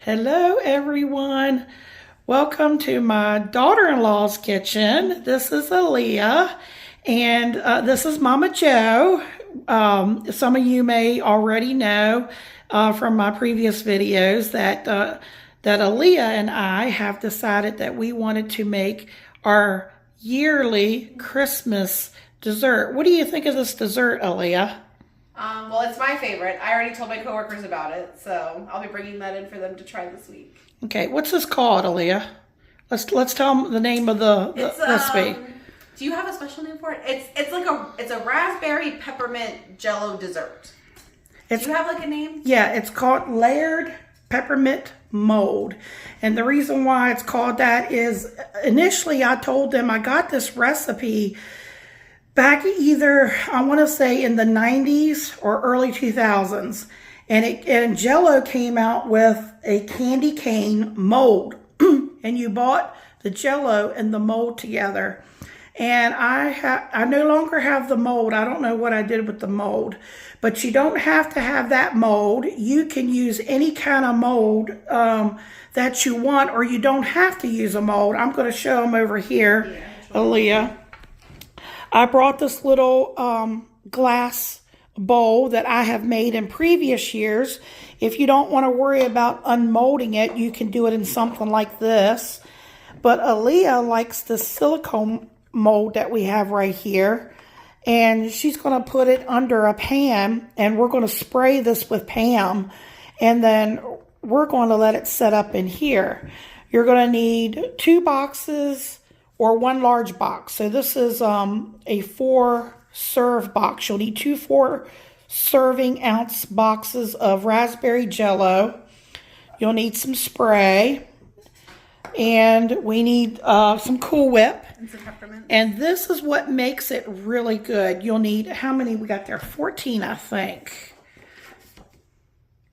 Hello everyone. Welcome to my daughter-in-law's kitchen. This is Aleah and this is Momma Jo. Some of you may already know from my previous videos that Aleah and I have decided that we wanted to make our yearly Christmas dessert. What do you think of this dessert, Aleah? Well, it's my favorite. I already told my coworkers about it, so I'll be bringing that in for them to try this week. Okay, what's this called, Aleah? Let's tell them the name of the recipe. Do you have a special name for it? It's a raspberry peppermint jello dessert. Do you have like a name? Yeah, it's called layered peppermint mold. And the reason why it's called that is initially I told them I got this recipe back either, I want to say in the 90s or early 2000s. And Jello came out with a candy cane mold. And you bought the Jello and the mold together. And I no longer have the mold. I don't know what I did with the mold. But you don't have to have that mold. You can use any kind of mold that you want, or you don't have to use a mold. I'm going to show them over here, Aleah. I brought this little glass bowl that I have made in previous years. If you don't want to worry about unmolding it, you can do it in something like this. But Aleah likes the silicone mold that we have right here. And she's going to put it under a pan, and we're going to spray this with Pam. And then we're going to let it set up in here. You're going to need 2 boxes or 1 large box. So this is a 4-serve box. You'll need 2 4-serving ounce boxes of raspberry Jello. You'll need some spray. And we need some Cool Whip. And some peppermint. And this is what makes it really good. You'll need, how many we got there? 14, I think.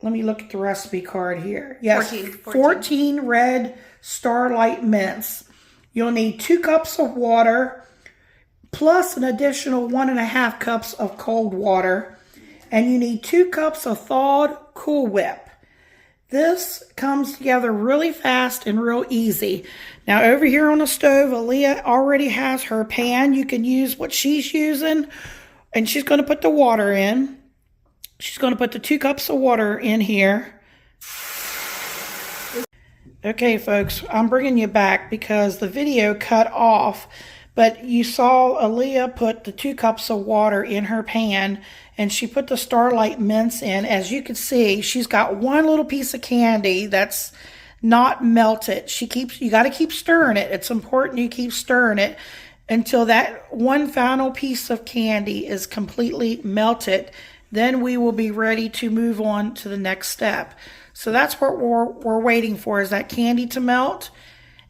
Let me look at the recipe card here. Yes, 14 red Starlight mints. You'll need 2 cups of water, plus an additional 1.5 cups of cold water. And you need 2 cups of thawed Cool Whip. This comes together really fast and real easy. Now over here on the stove, Aleah already has her pan. You can use what she's using. And she's going to put the water in. She's going to put the 2 cups of water in here. Okay, folks, I'm bringing you back because the video cut off, but you saw Aleah put the 2 cups of water in her pan, and she put the Starlight mints in. As you can see, she's got 1 little piece of candy that's not melted. You got to keep stirring it. It's important you keep stirring it until that 1 final piece of candy is completely melted. Then we will be ready to move on to the next step. So that's what we're waiting for, is that candy to melt.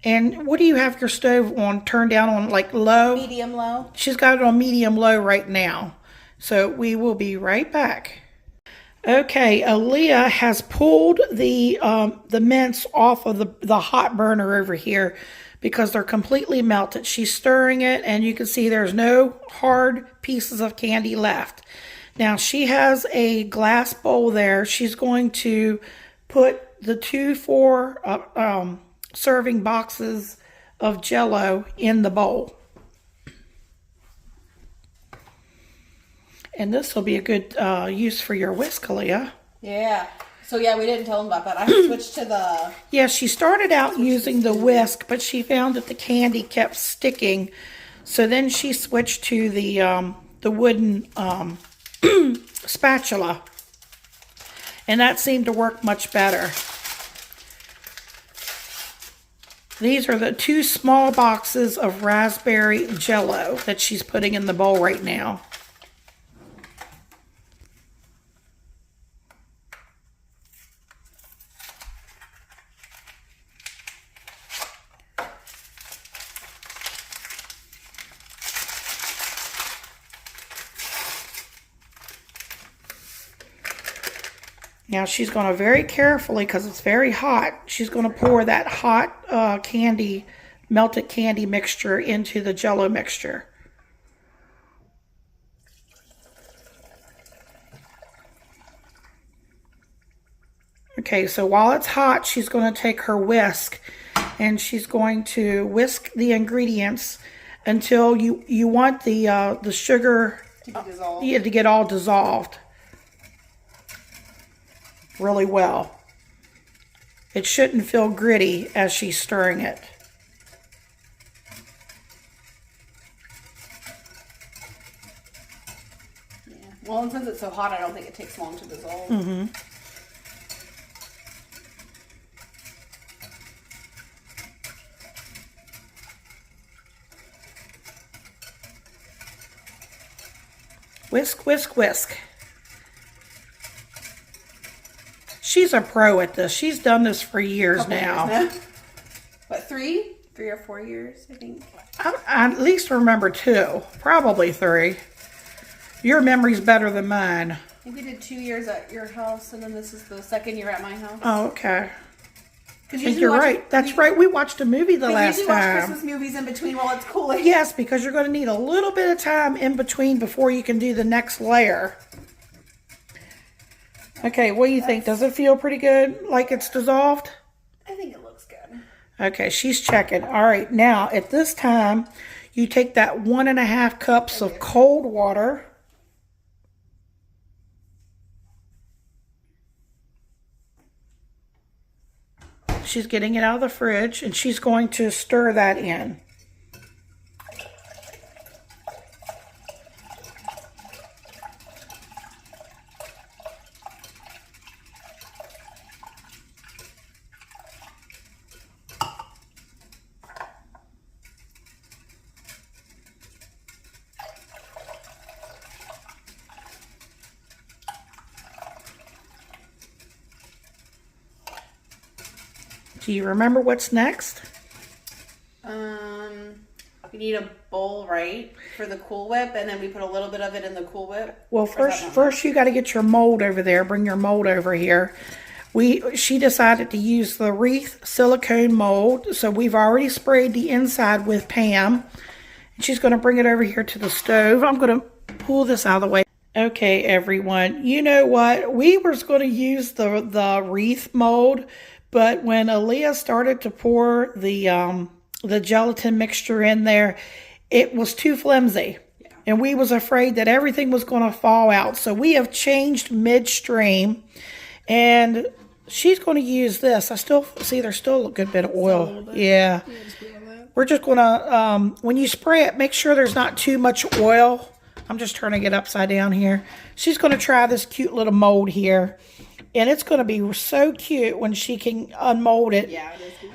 And what do you have your stove on? Turned down on like low? Medium low. She's got it on medium low right now. So we will be right back. Okay, Aleah has pulled the mints off of the hot burner over here because they're completely melted. She's stirring it, and you can see there's no hard pieces of candy left. Now she has a glass bowl there. She's going to put the 2 4-serving boxes of Jello in the bowl. And this will be a good use for your whisk, Aleah. Yeah. So yeah, we didn't tell them about that. I switched to the... Yeah, she started out using the whisk, but she found that the candy kept sticking. So then she switched to the wooden spatula. And that seemed to work much better. These are the 2 small boxes of raspberry Jello that she's putting in the bowl right now. Now she's going to very carefully, because it's very hot, she's going to pour that hot melted candy mixture into the Jello mixture. Okay, so while it's hot, she's going to take her whisk and she's going to whisk the ingredients until you want the sugar to get all dissolved really well. It shouldn't feel gritty as she's stirring it. Yeah. Well, and since it's so hot, I don't think it takes long to dissolve. Mm-hmm. Whisk, whisk, whisk. She's a pro at this. She's done this for years now. What, 3 or 4 years, I think? I at least remember 2, probably 3. Your memory's better than mine. I think we did 2 years at your house, and then this is the 2nd year at my house. Oh, okay. I think you're right. That's right. We watched a movie the last time. We watch Christmas movies in between while it's cooling. Yes, because you're going to need a little bit of time in between before you can do the next layer. Okay, what do you think? Does it feel pretty good, like it's dissolved? I think it looks good. Okay, she's checking. All right, now at this time, you take that 1.5 cups of cold water. She's getting it out of the fridge, and she's going to stir that in. Do you remember what's next? We need a bowl, right, for the Cool Whip, and then we put a little bit of it in the Cool Whip. Well, first you got to get your mold over there. Bring your mold over here. She decided to use the wreath silicone mold, so we've already sprayed the inside with Pam. And she's going to bring it over here to the stove. I'm going to pull this out of the way. Okay, everyone. You know what? We were going to use the wreath mold, but when Aleah started to pour the gelatin mixture in there, it was too flimsy. Yeah. And we was afraid that everything was going to fall out. So we have changed midstream, and she's going to use this. I still see there's still a good bit of oil. Yeah. We're just going to, when you spray it, make sure there's not too much oil. I'm just turning it upside down here. She's going to try this cute little mold here. And it's going to be so cute when she can unmold it. Yeah, it is cute.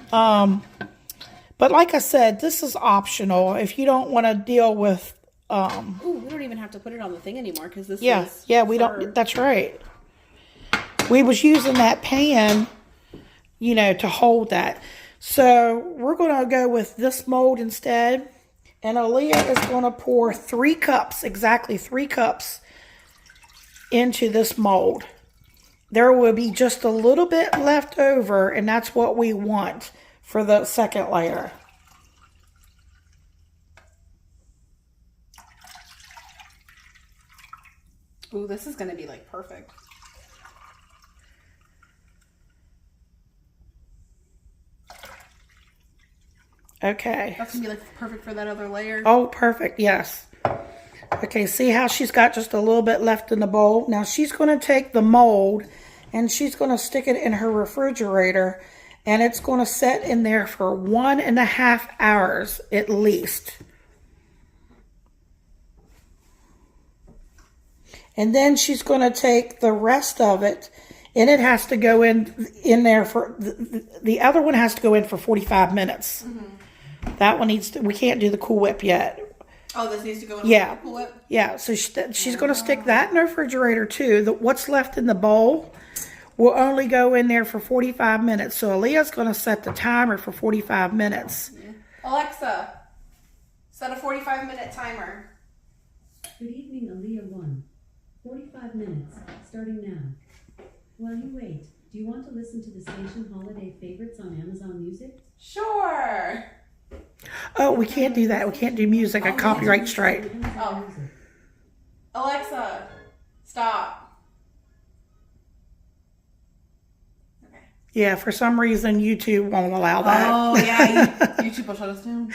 But like I said, this is optional if you don't want to deal with... Ooh, we don't even have to put it on the thing anymore because this is... Yeah, we don't... That's right. We was using that pan, you know, to hold that. So we're going to go with this mold instead. And Aleah is going to pour 3 cups, exactly 3 cups, into this mold. There will be just a little bit left over, and that's what we want for the second layer. Ooh, this is going to be like perfect. Okay. That's going to be like perfect for that other layer. Oh, perfect. Yes. Okay, see how she's got just a little bit left in the bowl? Now she's going to take the mold and she's going to stick it in her refrigerator, and it's going to set in there for 1.5 hours at least. And then she's going to take the rest of it, and it has to go in there for, the other one has to go in for 45 minutes. Mm-hmm. That one needs to, we can't do the Cool Whip yet. Oh, this needs to go in the Cool Whip? Yeah, so she's going to stick that in the refrigerator too. What's left in the bowl will only go in there for 45 minutes. So Aleah's going to set the timer for 45 minutes. Yeah. Alexa, set a 45-minute timer. Good evening, Aleah 1. 45 minutes, starting now. While you wait, do you want to listen to the station holiday favorites on Amazon Music? Sure. Oh, we can't do that. We can't do music. A copyright strike. Oh. Alexa, stop. Yeah, for some reason, YouTube won't allow that. Oh, yeah. YouTube will shut us down.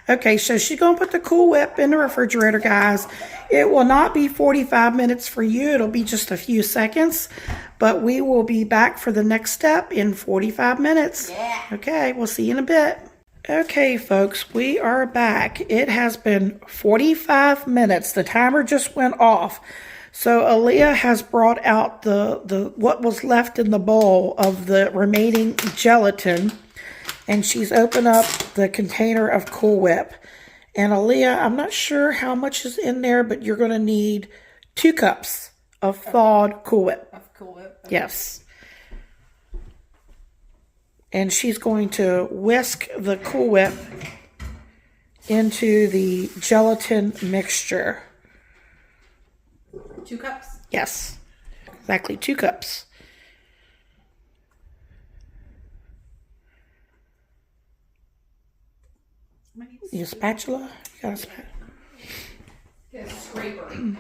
Okay, so she's going to put the Cool Whip in the refrigerator, guys. It will not be 45 minutes for you. It'll be just a few seconds. But we will be back for the next step in 45 minutes. Yeah. Okay, we'll see you in a bit. Okay, folks, we are back. It has been 45 minutes. The timer just went off. So Aleah has brought out the what was left in the bowl of the remaining gelatin. And she's opened up the container of Cool Whip. And Aleah, I'm not sure how much is in there, but you're going to need 2 cups of thawed Cool Whip. Of Cool Whip. Okay. Yes. And she's going to whisk the Cool Whip into the gelatin mixture. 2 cups? Yes. Exactly 2 cups. Need a spatula? You got a spatula? Get a scraper.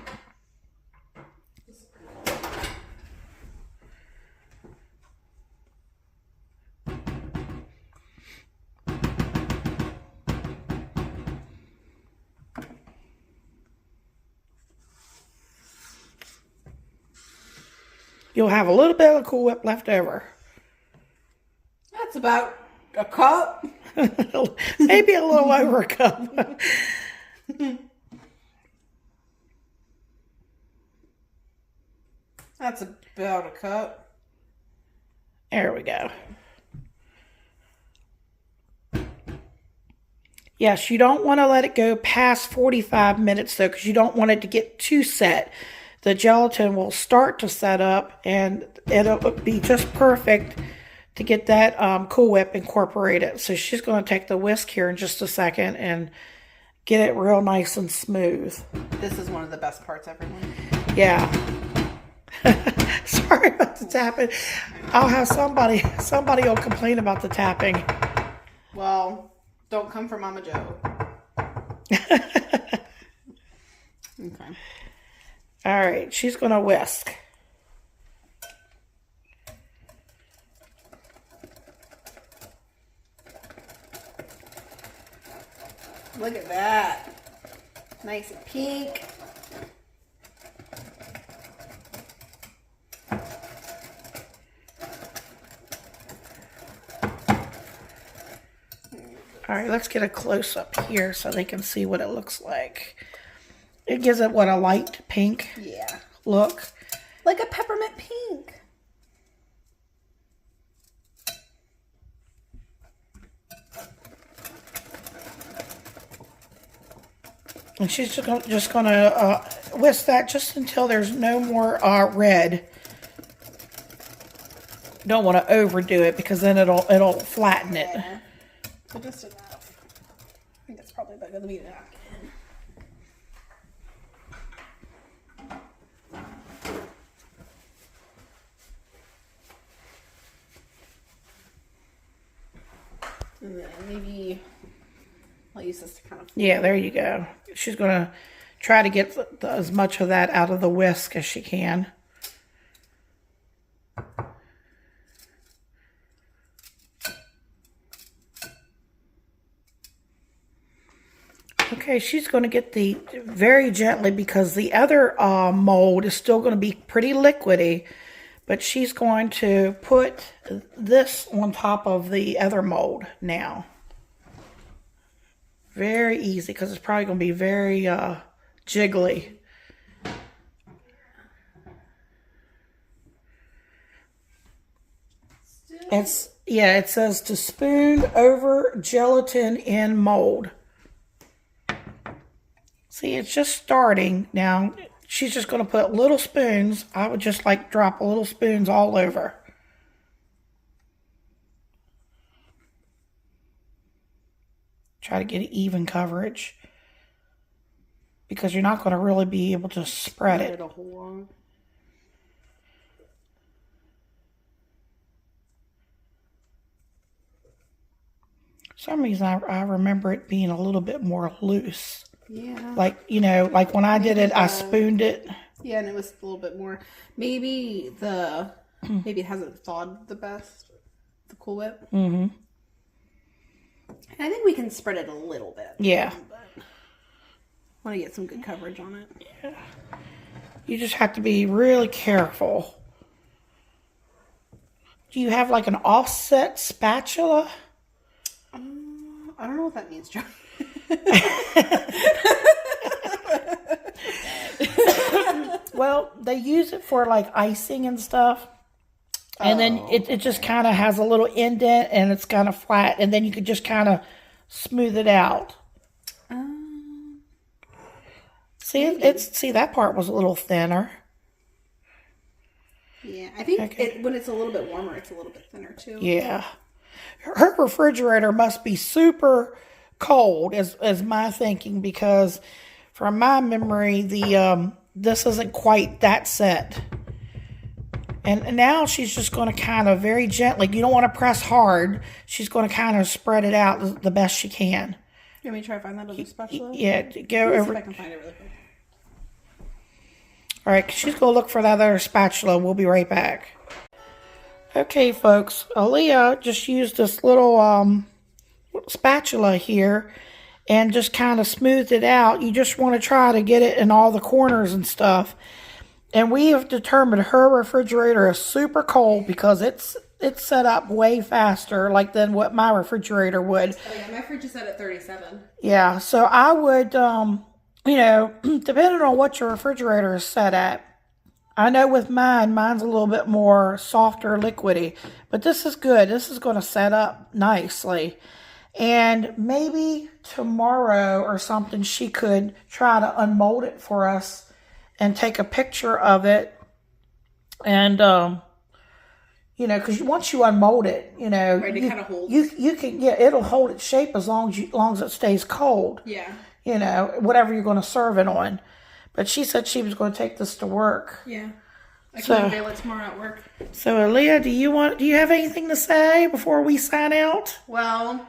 You'll have a little bit of Cool Whip left over. That's about a cup. Maybe a little over a cup. That's about a cup. There we go. Yes, you don't want to let it go past 45 minutes though, because you don't want it to get too set. The gelatin will start to set up and it'll be just perfect to get that Cool Whip incorporated. So she's going to take the whisk here in just a second and get it real nice and smooth. This is one of the best parts, everyone. Yeah. Sorry about the tapping. I'll have somebody will complain about the tapping. Well, don't come for Momma Jo. Okay. All right, she's going to whisk. Look at that. Nice and pink. All right, let's get a close-up here so they can see what it looks like. It gives it, what, a light pink look. Like a peppermint pink. And she's just going to whisk that just until there's no more red. Don't want to overdo it because then it'll flatten it. Yeah. But just enough. I think that's probably about going to be enough. And then maybe I'll use this to kind of... Yeah, there you go. She's going to try to get as much of that out of the whisk as she can. Okay, she's going to get the very gently because the other mold is still going to be pretty liquidy. But she's going to put this on top of the other mold now. Very easy because it's probably going to be very jiggly. It says to spoon over gelatin in mold. See, it's just starting now. She's just going to put little spoons. I would just like drop little spoons all over. Try to get even coverage. Because you're not going to really be able to spread it. A whole lot. For some reason, I remember it being a little bit more loose. Yeah. Like, you know, like when I did it, I spooned it. Yeah, and it was a little bit more. Maybe it hasn't thawed the best. the Cool Whip. Mm-hmm. And I think we can spread it a little bit. Yeah. But want to get some good coverage on it. Yeah. You just have to be really careful. Do you have like an offset spatula? I don't know what that means, John. Well, they use it for like icing and stuff. And then it just kind of has a little indent and it's kind of flat. And then you could just kind of smooth it out. See, that part was a little thinner. Yeah, I think when it's a little bit warmer, it's a little bit thinner too. Yeah. Her refrigerator must be super cold, is my thinking, because from my memory, this isn't quite that set. And now she's just going to kind of very gently, you don't want to press hard, she's going to kind of spread it out the best she can. You want me to try to find that other spatula? Yeah, go Let's over. see if I can find it really quick. All right, she's going to look for that other spatula. We'll be right back. Okay, folks, Aleah just used this little spatula here and just kind of smoothed it out. You just want to try to get it in all the corners and stuff. And we have determined her refrigerator is super cold because it's set up way faster than what my refrigerator would. Oh yeah, my fridge is set at 37. Yeah, so I would, depending on what your refrigerator is set at, I know with mine's a little bit more softer, liquidy, but this is good. This is going to set up nicely. And maybe tomorrow or something, she could try to unmold it for us and take a picture of it. And, because once you unmold it, Right, it kind of holds. You can, it'll hold its shape as long as it stays cold. Yeah. Whatever you're going to serve it on. But she said she was going to take this to work. Yeah. I can unveil it tomorrow at work. So, Aleah, do you have anything to say before we sign out? Well,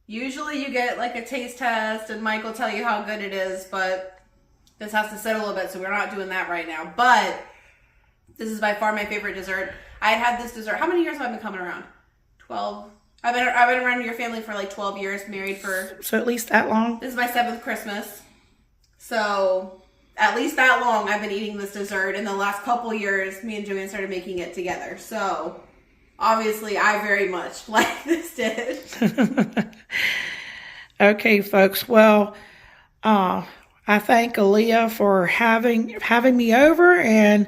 usually you get like a taste test and Mike will tell you how good it is, but this has to sit a little bit, so we're not doing that right now. But this is by far my favorite dessert. I had this dessert. How many years have I been coming around? 12. I've been around your family for like 12 years, married for... So at least that long? This is my 7th Christmas. So at least that long I've been eating this dessert. In the last couple years, me and Joanne started making it together. So obviously I very much like this dish. Okay, folks. Well, I thank Aleah for having me over, and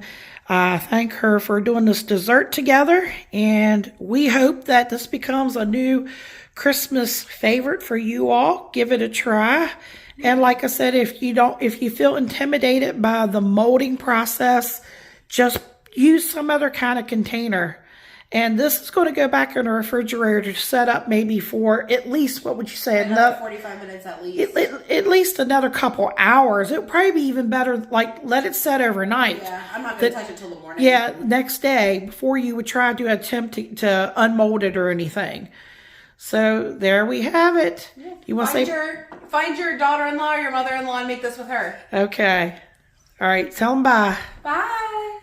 I thank her for doing this dessert together. And we hope that this becomes a new Christmas favorite for you all. Give it a try. And like I said, if you feel intimidated by the molding process, just use some other kind of container. And this is going to go back in the refrigerator to set up maybe for at least, what would you say? Another 45 minutes at least. At least another couple hours. It would probably be even better, let it set overnight. Yeah, I'm not going to touch it till the morning. Yeah, next day before you would try to attempt to unmold it or anything. So there we have it. Yeah. You want to say? Find your daughter-in-law or your mother-in-law and make this with her. Okay. All right. Tell them bye. Bye.